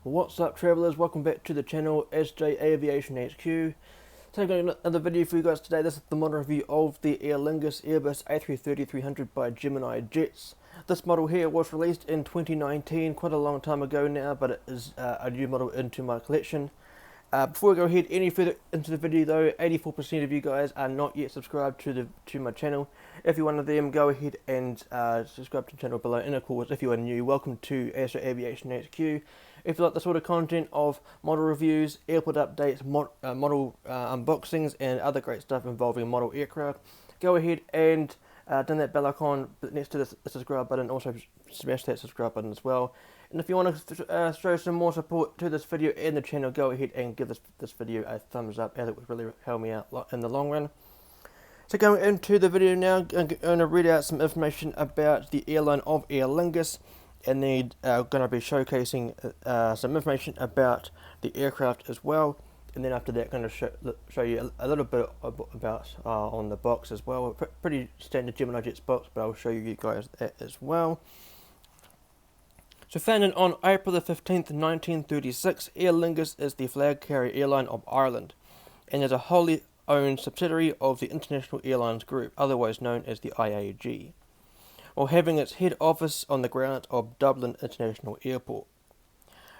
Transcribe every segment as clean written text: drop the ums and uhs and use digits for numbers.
What's up, travellers? Welcome back to the channel, SJ Aviation HQ. Taking another video for you guys today. This is the model review of the Aer Lingus Airbus A330-300 by Gemini Jets. This model here was released in 2019, quite a long time ago now, but it is a new model into my collection. Before we go ahead any further into the video though, 84% of you guys are not yet subscribed to my channel. If you're one of them, go ahead and subscribe to the channel below. And of course, if you are new, welcome to SJ Aviation HQ. If you like the sort of content of model reviews, airport updates, model unboxings, and other great stuff involving model aircraft, go ahead and turn that bell icon next to the subscribe button. Also smash that subscribe button as well. And if you want to show some more support to this video and the channel, go ahead and give this video a thumbs up, as it would really help me out in the long run. So going into the video now, I'm going to read out some information about the airline of Aer Lingus, and then going to be showcasing some information about the aircraft as well. And then after that, going to show you a little bit about on the box as well. Pretty standard Gemini Jets box, but I'll show you guys that as well. So founded on April the 15th, 1936, Aer Lingus is the flag carrier airline of Ireland, and is a wholly owned subsidiary of the International Airlines Group, otherwise known as the IAG, while having its head office on the grounds of Dublin International Airport.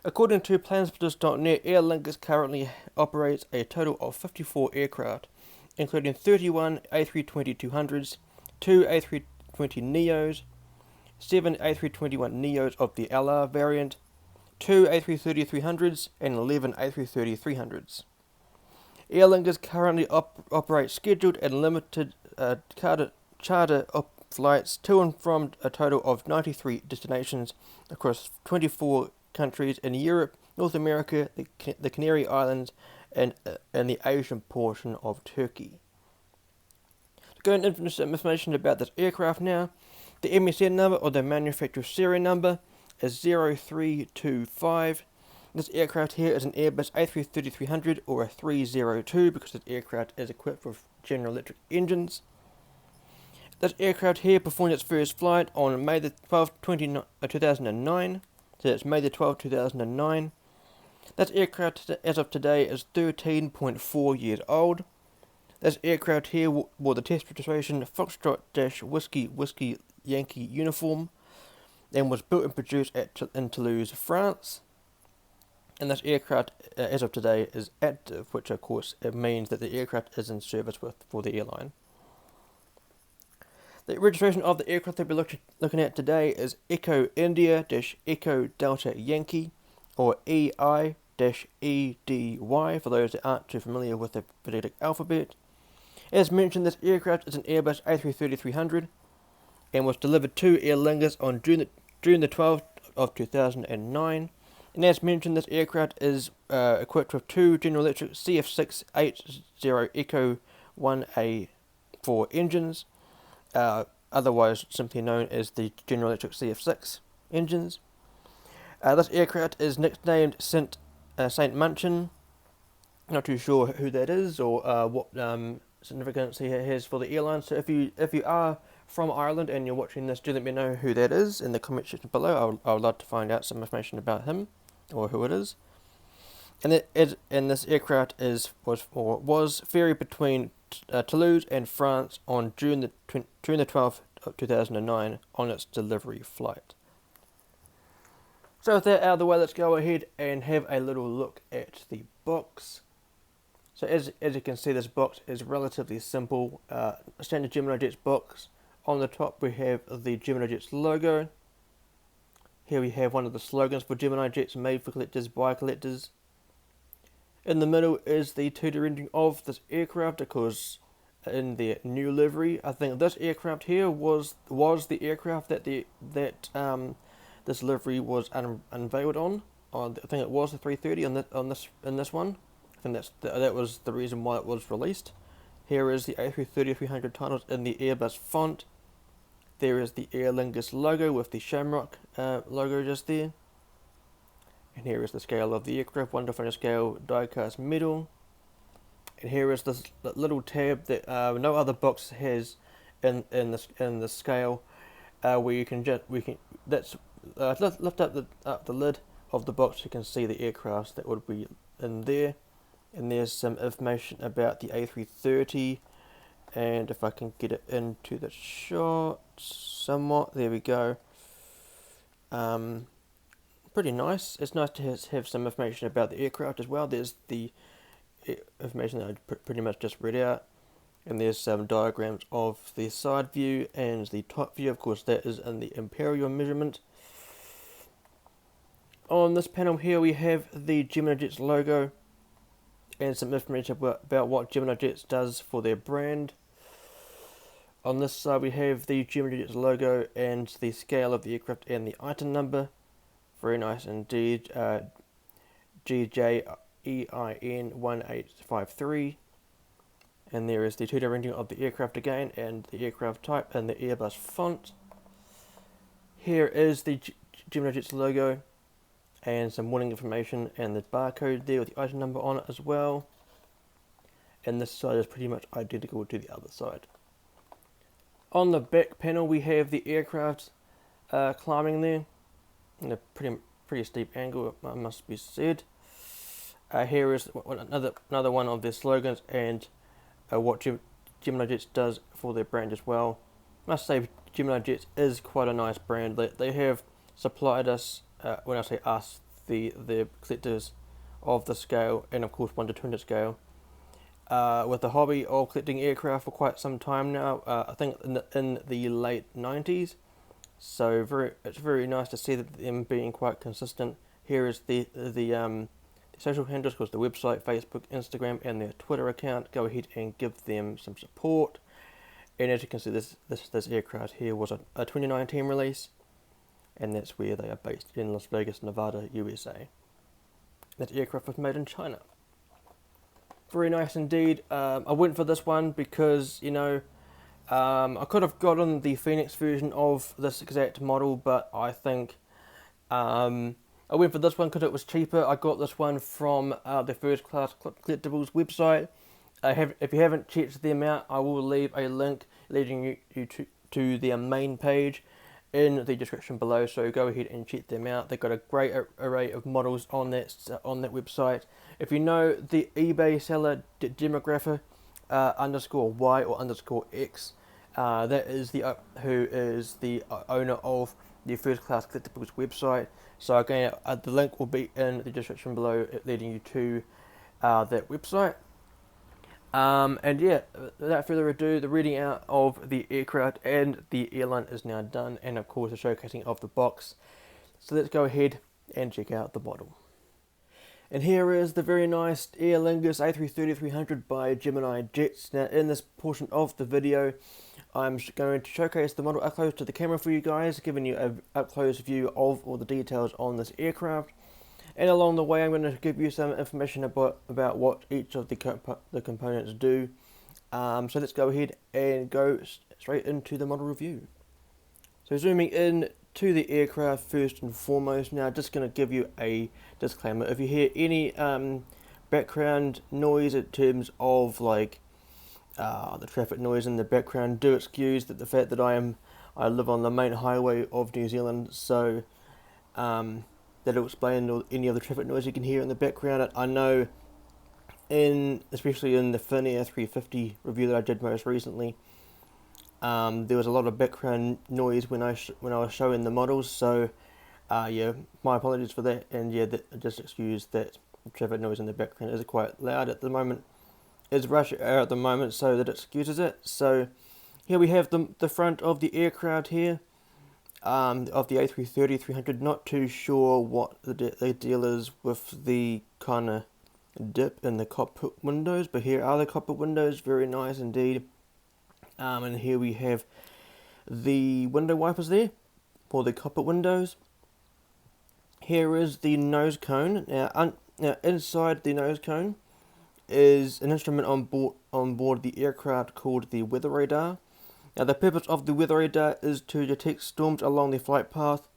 According to Planspotters.net, Aer Lingus currently operates a total of 54 aircraft, including 31 A320-200s, 2 A320neos, 7 A321neos of the LR variant, 2 A330-300s, and 11 A330-300s. Aer Lingus currently operates scheduled and limited charter flights to and from a total of 93 destinations across 24 countries in Europe, North America, the Canary Islands, and the Asian portion of Turkey. Going into some information about this aircraft now, the MSN number, or the manufacturer serial number, is 0325. This aircraft here is an Airbus A330-300 or a 302 because this aircraft is equipped with General Electric engines. This aircraft here performed its first flight on May the 12th, 2009. So it's May the 12th, 2009. This aircraft as of today is 13.4 years old. This aircraft here wore the test registration Foxtrot-Whiskey Yankee uniform and was built and produced in Toulouse, France. And this aircraft as of today is active, which of course it means that the aircraft is in service for the airline. The registration of the aircraft that we're looking at today is Echo India-Echo Delta Yankee, or EI-EDY, for those that aren't too familiar with the phonetic alphabet. As mentioned, this aircraft is an Airbus A330-300 and was delivered to Aer Lingus on June the 12th of 2009. And as mentioned, this aircraft is equipped with two General Electric CF680 Echo 1A4 engines, otherwise simply known as the General Electric CF6 engines. This aircraft is nicknamed Saint Munchin. Not too sure who that is or what significance he has for the airline. So if you are from Ireland and you're watching this, do let me know who that is in the comment section below. I would love to find out some information about him or who it is. And this aircraft was ferried between Toulouse and France on June the 12th of 2009 on its delivery flight. So with that out of the way, let's go ahead and have a little look at the box. So as you can see, this box is relatively simple. A standard Gemini Jets box. On the top we have the Gemini Jets logo. Here we have one of the slogans for Gemini Jets: made for collectors by collectors. In the middle is the 2D rendering of this aircraft, because in the new livery, I think this aircraft here was the aircraft that this livery was unveiled on. I think it was the 330 in this one. I think that was the reason why it was released. Here is the A330-300 titles in the Airbus font. There is the Aer Lingus logo with the SHAMROCK logo just there. And here is the scale of the aircraft, 1:1 scale die-cast metal. And here is this little tab that no other box has in the scale, where you can lift up the lid of the box, you can see the aircrafts that would be in there. And there's some information about the A330, and if I can get it into the shot somewhat, there we go. Pretty nice. It's nice to have some information about the aircraft as well. There's the information that I pretty much just read out, and there's some diagrams of the side view and the top view. Of course, that is in the imperial measurement. On this panel here, we have the Gemini Jets logo and some information about what Gemini Jets does for their brand. On this side, we have the Gemini Jets logo and the scale of the aircraft and the item number. Very nice indeed. GJEIN1853. And there is the 2D rendering of the aircraft again, and the aircraft type and the Airbus font. Here is the Gemini Jets logo and some warning information, and the barcode there with the item number on it as well. And this side is pretty much identical to the other side. On the back panel, we have the aircraft climbing there in a pretty steep angle, it must be said. Here is another one of their slogans and what Gemini Jets does for their brand as well. Must say, Gemini Jets is quite a nice brand. They have supplied us, when I say us, the collectors of the scale, and of course 1 to 200 scale, with the hobby of collecting aircraft for quite some time now. I think in the late 90s. So it's very nice to see that them being quite consistent. Here is the social handles, of course, the website, Facebook, Instagram, and their Twitter account. Go ahead and give them some support. And as you can see, this aircraft here was a 2019 release, and that's where they are based, in Las Vegas, Nevada, USA. That aircraft was made in China. Very nice indeed. I went for this one because, you know, I could have gotten the Phoenix version of this exact model, but I think I went for this one because it was cheaper. I got this one from the First Class Collectibles website. If you haven't checked them out, I will leave a link leading you to their main page in the description below, so go ahead and check them out. They've got a great array of models on that website. If you know the eBay seller demographic _Y or _X, that is who is the owner of the First Class Collectibles website. So again, the link will be in the description below, leading you to that website. And yeah, without further ado, the reading out of the aircraft and the airline is now done, and of course the showcasing of the box. So let's go ahead and check out the model. And here is the very nice Aer Lingus A330-300 by Gemini Jets. Now in this portion of the video, I'm going to showcase the model up close to the camera for you guys, giving you an up close view of all the details on this aircraft. And along the way, I'm going to give you some information about what each of the components do. So let's go ahead and go straight into the model review. So zooming in to the aircraft first and foremost. Now, just going to give you a disclaimer. If you hear any background noise in terms of like the traffic noise in the background, do excuse the fact that I live on the main highway of New Zealand, so that'll explain any of the traffic noise you can hear in the background. I know, especially in the Air 350 review that I did most recently, there was a lot of background noise when I was showing the models. So, yeah, my apologies for that. And yeah, just excuse that traffic noise in the background is quite loud at the moment. It's rush hour at the moment, so that excuses it. So, here we have the front of the aircraft here. Of the A330-300, not too sure what the deal is with the kind of dip in the cockpit windows, but here are the cockpit windows, very nice indeed. And here we have the window wipers there for the cockpit windows. Here is the nose cone. Now inside the nose cone is an instrument on board the aircraft called the weather radar. Now, the purpose of the weather radar is to detect storms along the flight path,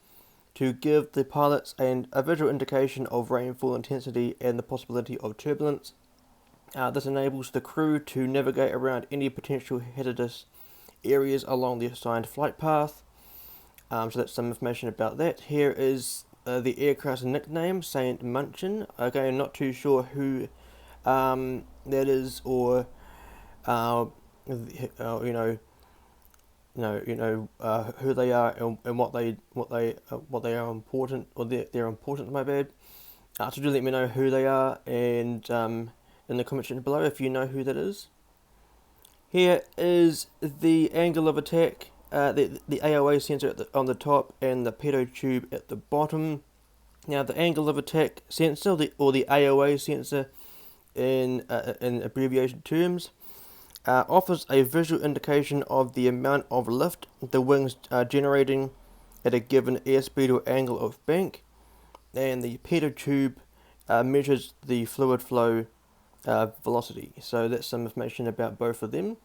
to give the pilots a visual indication of rainfall intensity and the possibility of turbulence. This enables the crew to navigate around any potential hazardous areas along the assigned flight path. So that's some information about that. Here is the aircraft's nickname, Saint Munchin. Okay, not too sure who that is, or you know, who they are, and what they are important, or their importance. My bad. So do let me know who they are, and in the comment section below if you know who that is. Here is the angle of attack, the AOA sensor on the top, and the pitot tube at the bottom. Now the angle of attack sensor, or the AOA sensor in abbreviation terms, offers a visual indication of the amount of lift the wings are generating at a given airspeed or angle of bank, and the pitot tube measures the fluid flow velocity. So that's some information about both of them.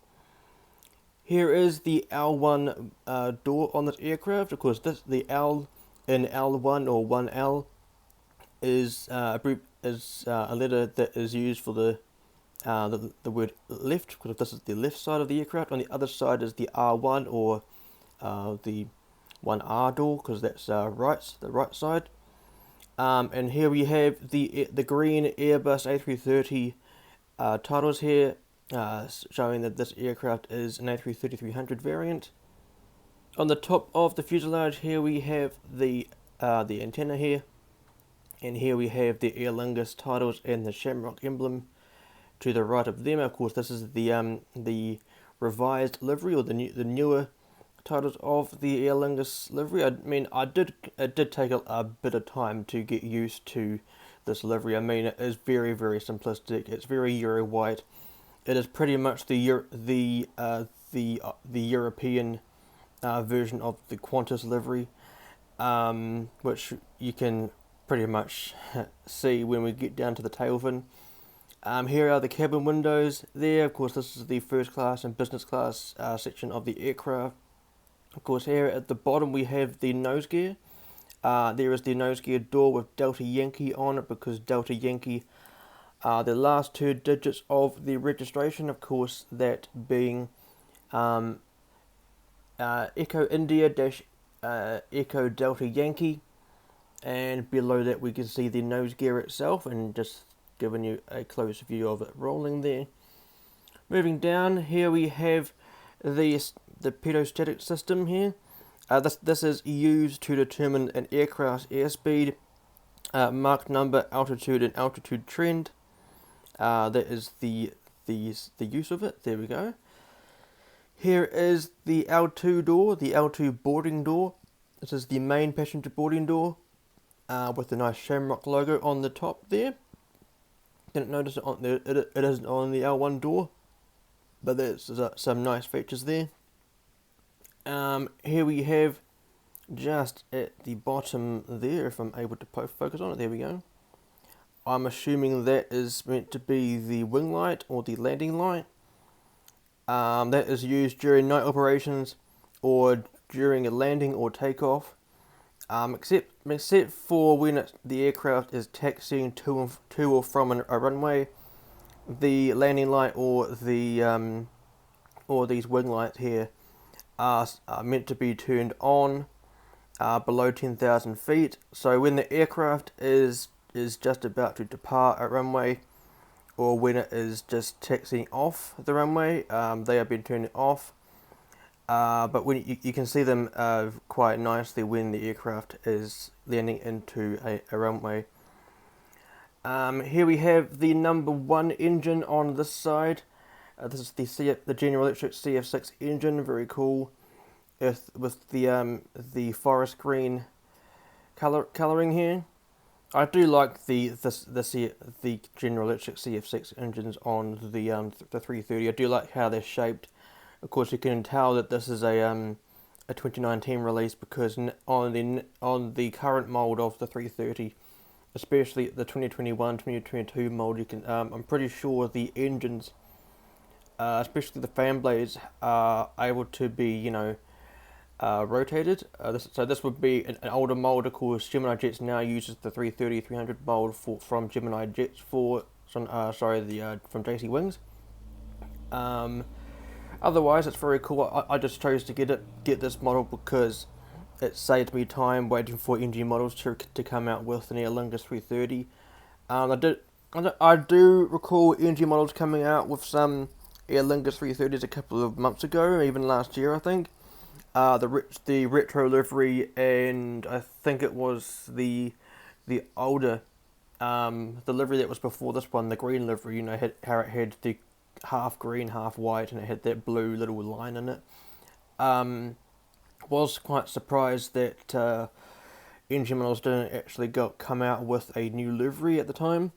Here is the L1 door on this aircraft. Of course, the L in L1, or 1L, is a letter that is used for the word left, because this is the left side of the aircraft. On the other side is the R1, or the 1R door, because that's the right side. And here we have the green Airbus A330 titles here, showing that this aircraft is an A330-300 variant. On the top of the fuselage here we have the antenna here, and here we have the Aer Lingus titles and the SHAMROCK emblem to the right of them. Of course, this is the revised livery, or the newer titles of the Aer Lingus livery. I mean, it did take a bit of time to get used to this livery. I mean, it is very, very simplistic. It's very Euro white. It is pretty much the European version of the Qantas livery, which you can pretty much see when we get down to the tail fin. Here are the cabin windows there. Of course, this is the first class and business class section of the aircraft. Of course, here at the bottom we have the nose gear. There is the nose gear door with Delta Yankee on it, because Delta Yankee are the last two digits of the registration. Of course, that being Echo India dash Echo Delta Yankee. And below that we can see the nose gear itself, and just giving you a close view of it rolling there. Moving down, here we have the pitot system here. This is used to determine an aircraft's airspeed, Mach number, altitude, and altitude trend. That is the use of it. There we go. Here is the L2 door, the L2 boarding door. This is the main passenger boarding door, with the nice SHAMROCK logo on the top there. Didn't notice it on there. It isn't on the L1 door, but there's some nice features there. Here we have, just at the bottom there, if I'm able to focus on it, there we go. I'm assuming that is meant to be the wing light, or the landing light. That is used during night operations, or during a landing or takeoff. Except for when the aircraft is taxiing to or from a runway, the landing light or these wing lights here are meant to be turned on below 10,000 feet. So when the aircraft is just about to depart a runway, or when it is just taxiing off the runway, they have been turned off. But when you can see them quite nicely when the aircraft is landing into a runway. Here we have the number 1 engine on this side. This is the General Electric CF6 engine, very cool, with the forest green colouring here. I do like the General Electric CF6 engines on the 330. I do like how they're shaped. Of course, you can tell that this is a 2019 release, because on the current mold of the 330, especially the 2021-2022 mold, you can I'm pretty sure the engines, especially the fan blades, are able to be rotated. So this would be an older mold. Of course, Gemini Jets now uses the 330-300 mold from Gemini Jets from JC Wings. Otherwise, it's very cool. I just chose to get this model because it saved me time waiting for NG models to come out with an Aer Lingus 330. I do recall NG models coming out with some Aer Lingus 330s a couple of months ago, even last year I think. The retro livery, and I think it was the older the livery that was before this one, the green livery. You know how it had the half green, half white, and it had that blue little line in it. Was quite surprised that engine models didn't actually come out with a new livery at the time.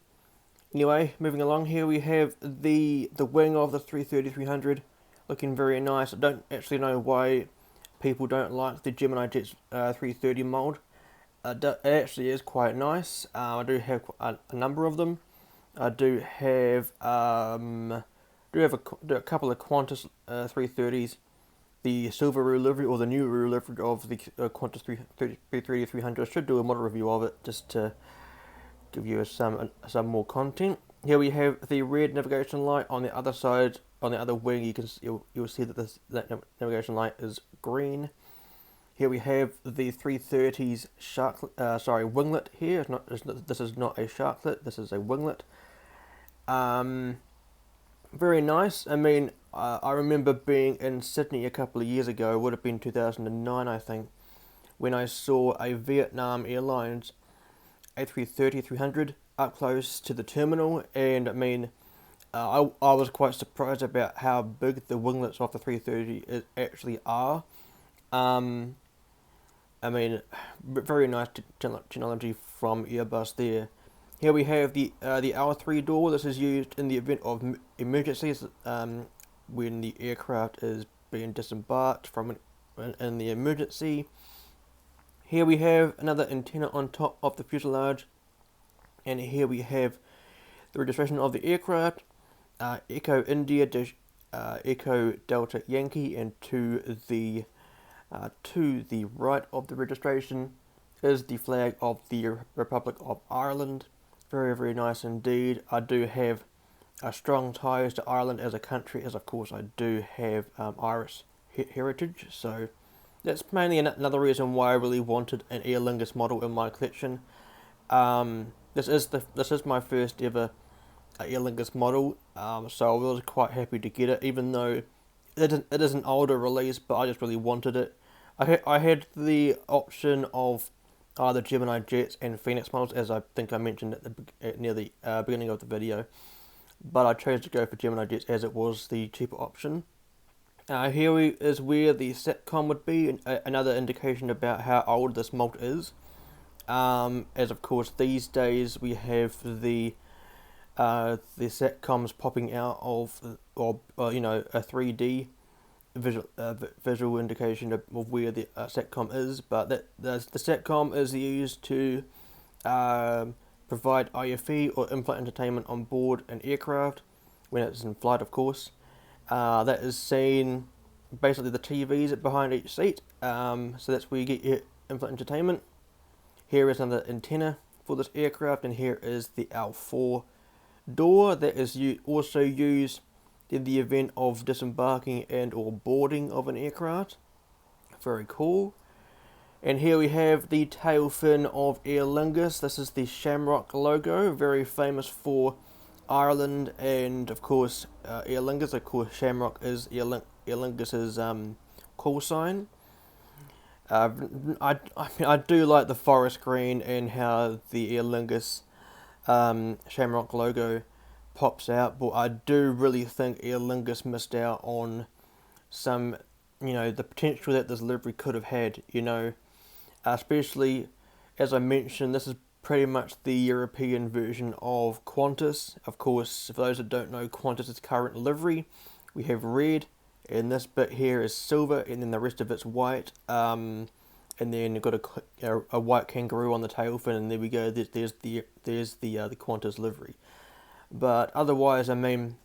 Anyway, moving along here, we have the wing of the 330-300 looking very nice. I don't actually know why people don't like the Gemini Jets 330 mold. It actually is quite nice. I do have a number of them. I do have a couple of Qantas 330s, the silver rule livery or the new rule livery of the Qantas 330-300. I should do a model review of it just to give you some more content. Here we have the red navigation light on the other side. On the other wing, you'll see that that navigation light is green. Here we have the 330's winglet. Here, this is not a sharklet. This is a winglet. Very nice. I mean, I remember being in Sydney a couple of years ago. It would have been 2009, I think, when I saw a Vietnam Airlines A330-300 up close to the terminal, and I mean, I was quite surprised about how big the winglets of the 330 actually are. I mean, very nice technology from Airbus there. Here we have the R3 door. This is used in the event of emergencies, when the aircraft is being disembarked from in the emergency. Here we have another antenna on top of the fuselage, and here we have the registration of the aircraft, Echo India Echo Delta Yankee, and to the right of the registration is the flag of the Republic of Ireland. Very, very nice indeed. I do have strong ties to Ireland as a country, as of course I do have Irish heritage, so that's mainly another reason why I really wanted an Aer Lingus model in my collection. This is my first ever Aer Lingus model, so I was quite happy to get it, even though it is an older release, but I just really wanted it. I had the option of either Gemini Jets and Phoenix models, as I think I mentioned near the beginning of the video, but I chose to go for Gemini Jets as it was the cheaper option. Here is where the SATCOM would be, another indication about how old this mold is. As of course these days we have the SATCOMs popping out of, or you know, a 3D visual indication of where the SATCOM is, but the SATCOM is used to provide IFE or in-flight entertainment on board an aircraft when it's in flight, of course. That is seen basically the TVs behind each seat, so that's where you get your in-flight entertainment. Here is another antenna for this aircraft, and here is the L4 door that is also used in the event of disembarking and or boarding of an aircraft. Very cool. And here we have the tail fin of Aer Lingus. This is the SHAMROCK logo, very famous for Ireland and of course Aer Lingus. Of course SHAMROCK is Aer Lingus's call sign. I do like the forest green and how the Aer Lingus SHAMROCK logo pops out, but I do really think Aer Lingus missed out on some, you know, the potential that this livery could have had, you know, especially as I mentioned, this is pretty much the European version of Qantas. Of course, for those that don't know Qantas's current livery, we have red, and this bit here is silver, and then the rest of it's white, and then you've got a white kangaroo on the tail fin, and there we go, there's the Qantas livery. But otherwise, I mean,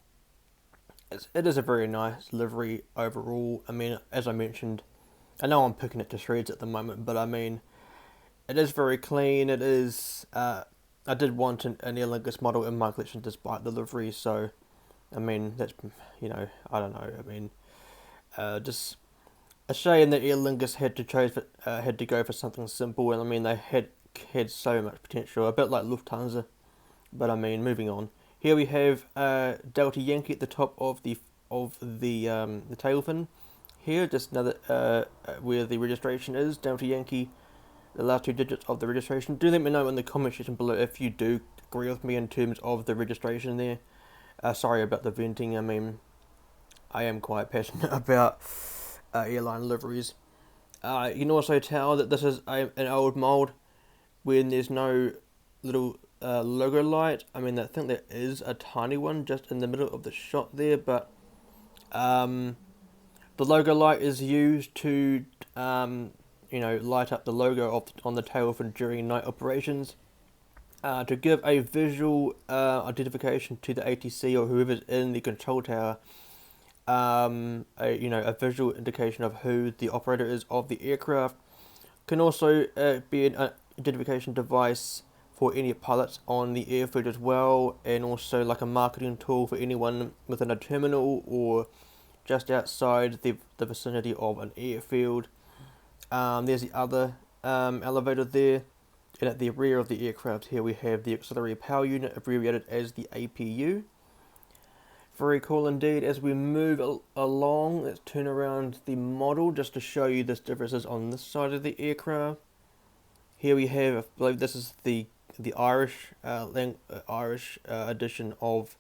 it is a very nice livery overall. I mean, as I mentioned, I know I'm picking it to shreds at the moment, but I mean, it is very clean. It is, I did want an Aer Lingus model in my collection despite the livery, so, I mean, that's, you know, I don't know, I mean, just A shame that Aer Lingus had to go for something simple, and I mean they had so much potential, a bit like Lufthansa. But I mean, moving on. Here we have Delta Yankee at the top of the tail fin. Here, just another where the registration is Delta Yankee. The last two digits of the registration. Do let me know in the comment section below if you do agree with me in terms of the registration there. Sorry about the venting. I mean, I am quite passionate about airline liveries. You can also tell that this is an old mould when there's no little logo light. I mean, I think there is a tiny one just in the middle of the shot there, but the logo light is used to light up the logo on the tail fin during night operations to give a visual identification to the ATC or whoever's in the control tower. A visual indication of who the operator is of the aircraft. Can also be an identification device for any pilots on the airfield as well, and also like a marketing tool for anyone within a terminal or just outside the vicinity of an airfield. There's the other elevator there, and at the rear of the aircraft here we have the auxiliary power unit, abbreviated as the APU. Very cool indeed. As we move along, let's turn around the model just to show you the differences on this side of the aircraft. Here we have, I believe this is the Irish edition of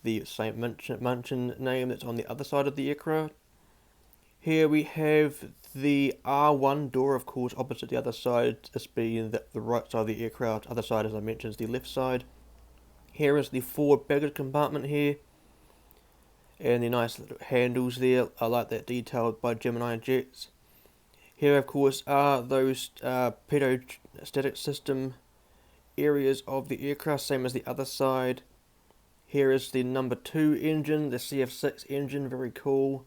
the St. Munchin name that's on the other side of the aircraft. Here we have the R1 door, of course, opposite the other side, this being the right side of the aircraft. Other side, as I mentioned, is the left side. Here is the forward baggage compartment here, and the nice little handles there. I like that detailed by Gemini Jets. Here, of course, are those pedostatic system areas of the aircraft, same as the other side. Here is the number 2 engine, the CF6 engine, very cool.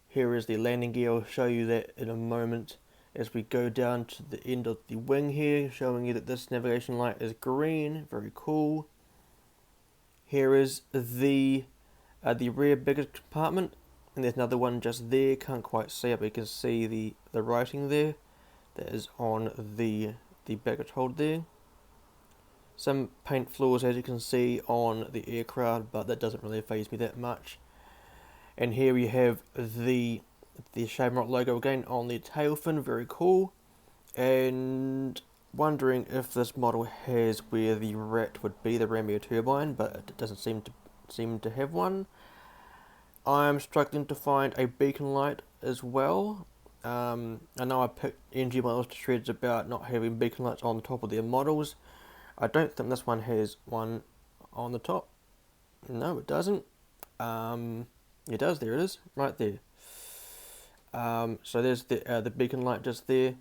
Here is the landing gear. I'll show you that in a moment as we go down to the end of the wing here, showing you that this navigation light is green, very cool. Here is the rear baggage compartment, and there's another one just there. Can't quite see it, but you can see the writing there that is on the baggage hold there. Some paint flaws, as you can see, on the aircraft, but that doesn't really faze me that much. And here we have the SHAMROCK logo again on the tail fin, very cool. And wondering if this model has where the rat would be, the ram air turbine, but it doesn't seem to have one. I'm struggling to find a beacon light as well. I know I picked NG models to shreds about not having beacon lights on the top of their models. I don't think this one has one on the top. No, it doesn't. It does. There it is, right there. So there's the beacon light just there.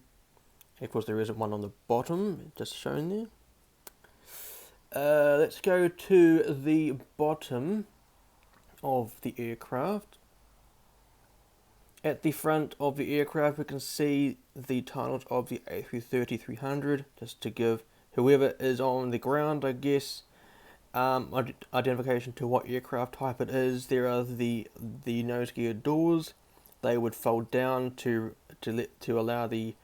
Of course, there isn't one on the bottom, just shown there. Let's go to the bottom of the aircraft. At the front of the aircraft, we can see the titles of the A330-300, just to give whoever is on the ground, I guess, identification to what aircraft type it is. There are the nose gear doors. They would fold down to allow the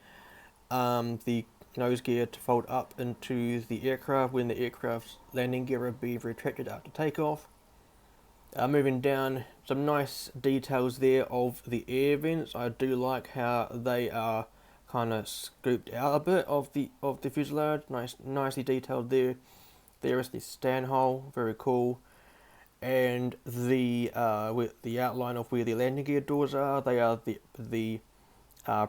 nose gear to fold up into the aircraft when the aircraft's landing gear would be retracted after takeoff. Moving down, some nice details there of the air vents. I do like how they are kind of scooped out a bit of the fuselage. Nicely detailed there. There is the stand hole, very cool. And the outline of where the landing gear doors are. They are the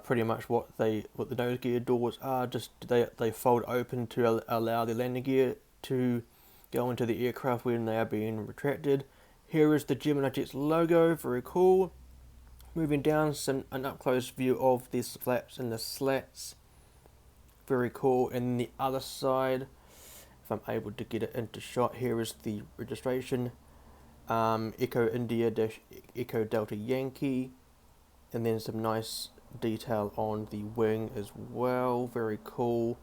pretty much what the nose gear doors are. Just they fold open to allow the landing gear to go into the aircraft when they are being retracted. Here is the Gemini Jets logo, very cool. Moving down, an up close view of the flaps and the slats, very cool. And the other side, if I'm able to get it into shot, here is the registration, Echo India Echo Delta Yankee, and then some nice detail on the wing as well, very cool.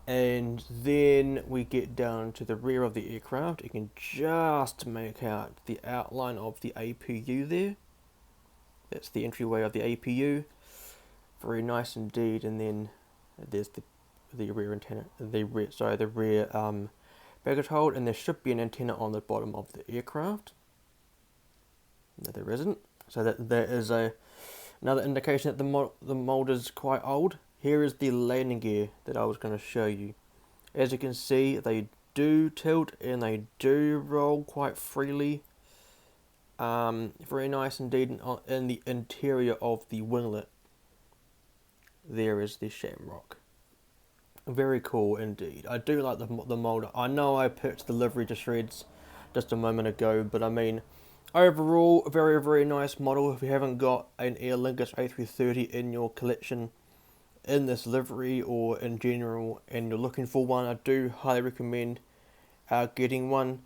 And then we get down to the rear of the aircraft. You can just make out the outline of the APU there. That's the entryway of the APU. Very nice indeed. And then there's the rear antenna, the rear baggage hold, and there should be an antenna on the bottom of the aircraft. No, there isn't. So that is another indication that the mold is quite old. Here is the landing gear that I was going to show you. As you can see, they do tilt and they do roll quite freely. Very nice indeed in the interior of the winglet. There is the SHAMROCK. Very cool indeed. I do like the mold. I know I picked the livery to shreds just a moment ago, but I mean, overall, a very nice model. If you haven't got an Aer Lingus A330 in your collection in this livery or in general, and you're looking for one, I do highly recommend getting one.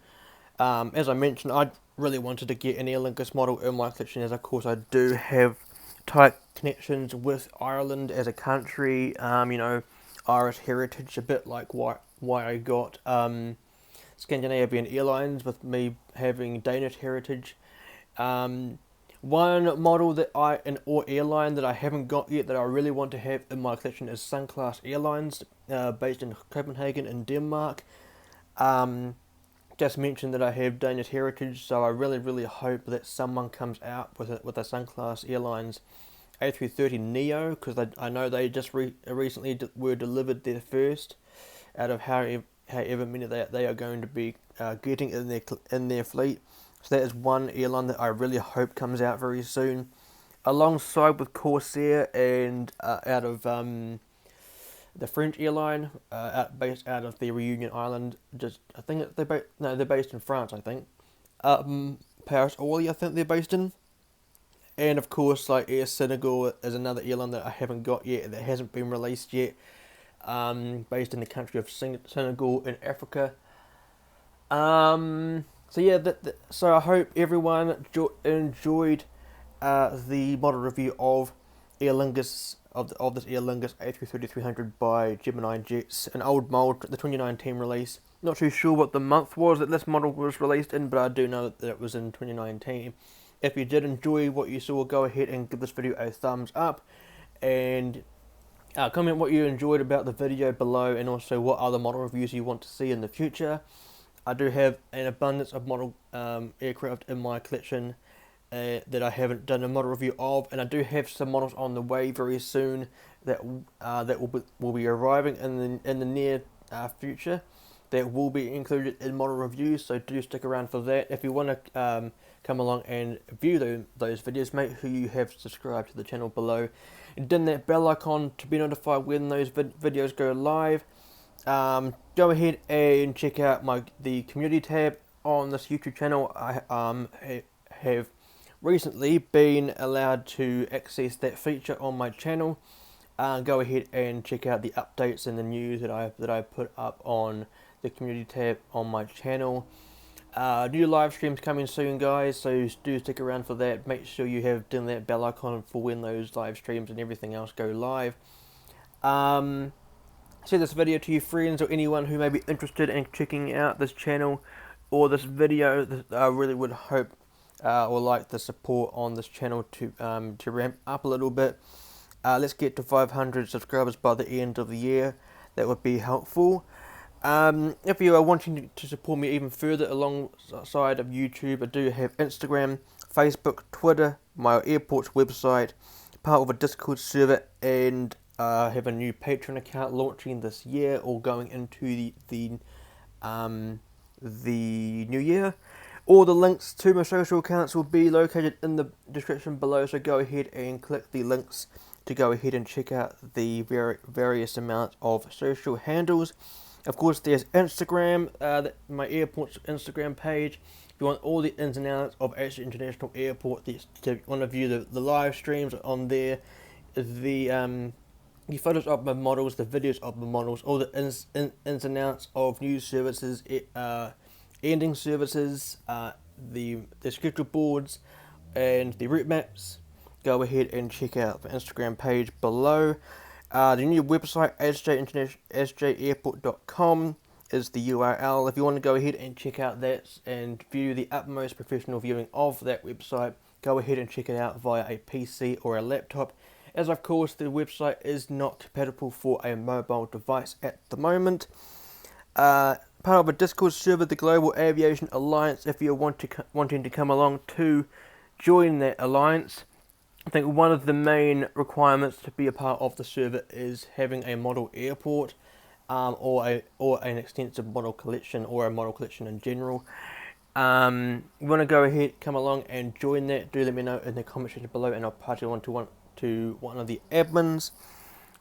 As I mentioned, I really wanted to get an Aer Lingus model in my collection, as of course I do have tight connections with Ireland as a country. You know, Irish heritage, a bit like why I got Scandinavian Airlines, with me having Danish heritage. One model that or airline that I haven't got yet that I really want to have in my collection is Sun Class Airlines, based in Copenhagen in Denmark. Just mentioned that I have Danish heritage, so I really hope that someone comes out with a Sun Class Airlines A330 Neo, because I know they just recently were delivered their first out of however many they are going to be getting in their fleet. So that is one airline that I really hope comes out very soon, alongside with Corsair and out of the French airline, based out of the Reunion Island. I think they're based in France. I think Paris Orly, I think they're based in. And of course, like Air Senegal is another airline that I haven't got yet, that hasn't been released yet, based in the country of Senegal in Africa. So yeah, so I hope everyone enjoyed the model review of Aer Lingus, of this Aer Lingus A330-300 by Gemini Jets, an old mold, the 2019 release. Not too sure what the month was that this model was released in, but I do know that it was in 2019. If you did enjoy what you saw, go ahead and give this video a thumbs up, and comment what you enjoyed about the video below, and also what other model reviews you want to see in the future. I do have an abundance of model aircraft in my collection that I haven't done a model review of, and I do have some models on the way very soon that will be arriving in the near future, that will be included in model reviews. So do stick around for that. If you want to come along and view those videos, make sure you have subscribed to the channel below and done that bell icon to be notified when those videos go live. Go ahead and check out the community tab on this YouTube channel. I have recently been allowed to access that feature on my channel. Go ahead and check out the updates and the news that I put up on the community tab on my channel. New live streams coming soon, guys, so do stick around for that. Make sure you have done that bell icon for when those live streams and everything else go live. Share this video to your friends or anyone who may be interested in checking out this channel or this video. I really would hope or like the support on this channel to ramp up a little bit. Let's get to 500 subscribers by the end of the year. That would be helpful. If you are wanting to support me even further alongside of YouTube, I do have Instagram, Facebook, Twitter, my airport's website, part of a Discord server, and have a new Patreon account launching this year, or going into the new year. All the links to my social accounts will be located in the description below, so go ahead and click the links to go ahead and check out the various amounts of social handles. Of course, there's Instagram, my airport's Instagram page. If you want all the ins and outs of Ashford International Airport, if you want to view the live streams on there, the photos of my models, the videos of the models, all the ins and outs of news services, ending services, the schedule boards, and the route maps. Go ahead and check out the Instagram page below. The new website, sjairport.com, is the URL. If you want to go ahead and check out that and view the utmost professional viewing of that website, go ahead and check it out via a PC or a laptop, as of course the website is not compatible for a mobile device at the moment. Part of a Discord server, the Global Aviation Alliance, if you're wanting to come along to join that alliance. I think one of the main requirements to be a part of the server is having a model airport, or an extensive model collection, or a model collection in general. You want to go ahead, come along and join that, do let me know in the comment section below, and I'll pass you on to one of the admins.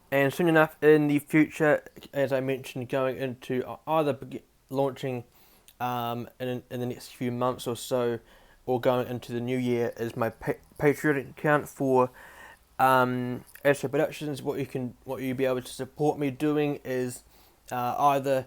And soon enough in the future, as I mentioned, going into either launching in the next few months or so, or going into the new year, is my Patreon account for Astro Productions. What you'll be able to support me doing is either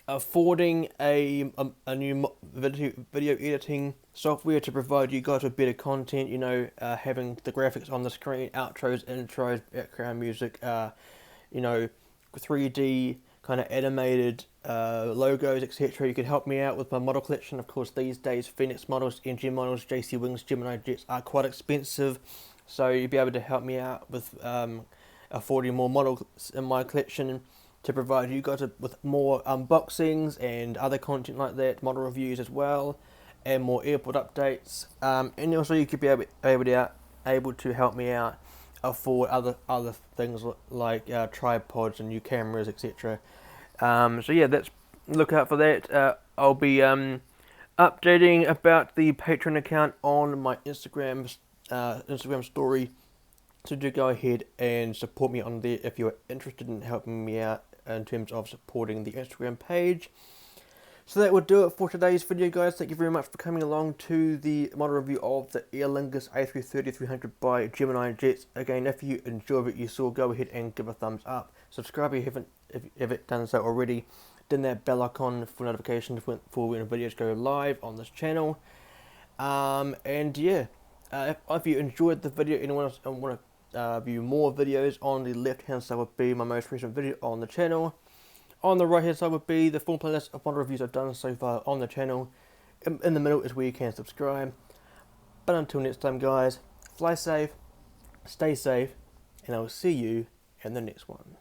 affording a new video editing software to provide you guys with better content, you know, having the graphics on the screen, outros, intros, background music, you know, 3D kind of animated logos, etc. You can help me out with my model collection. Of course, these days Phoenix models, NG models, JC Wings, Gemini Jets are quite expensive, so you'll be able to help me out with affording more models in my collection, to provide you guys with more unboxings and other content like that, model reviews as well, and more airport updates. And also you could be able to help me out afford other things like tripods and new cameras, etc. So yeah, look out for that. I'll be updating about the Patreon account on my Instagram story. So do go ahead and support me on there if you're interested in helping me out in terms of supporting the Instagram page. So that would do it for today's video, guys. Thank you very much for coming along to the model review of the Aer Lingus A330-300 by Gemini Jets. Again, if you enjoyed what you saw, go ahead and give a thumbs up. Subscribe if you haven't done so already. Then that bell icon for notifications for when videos go live on this channel. And yeah, if you enjoyed the video, anyone else want to view more videos, on the left hand side would be my most recent video on the channel. On the right hand side would be the full playlist of model reviews I've done so far on the channel. In the middle is where you can subscribe. But until next time, guys, fly safe, stay safe, and I'll see you in the next one.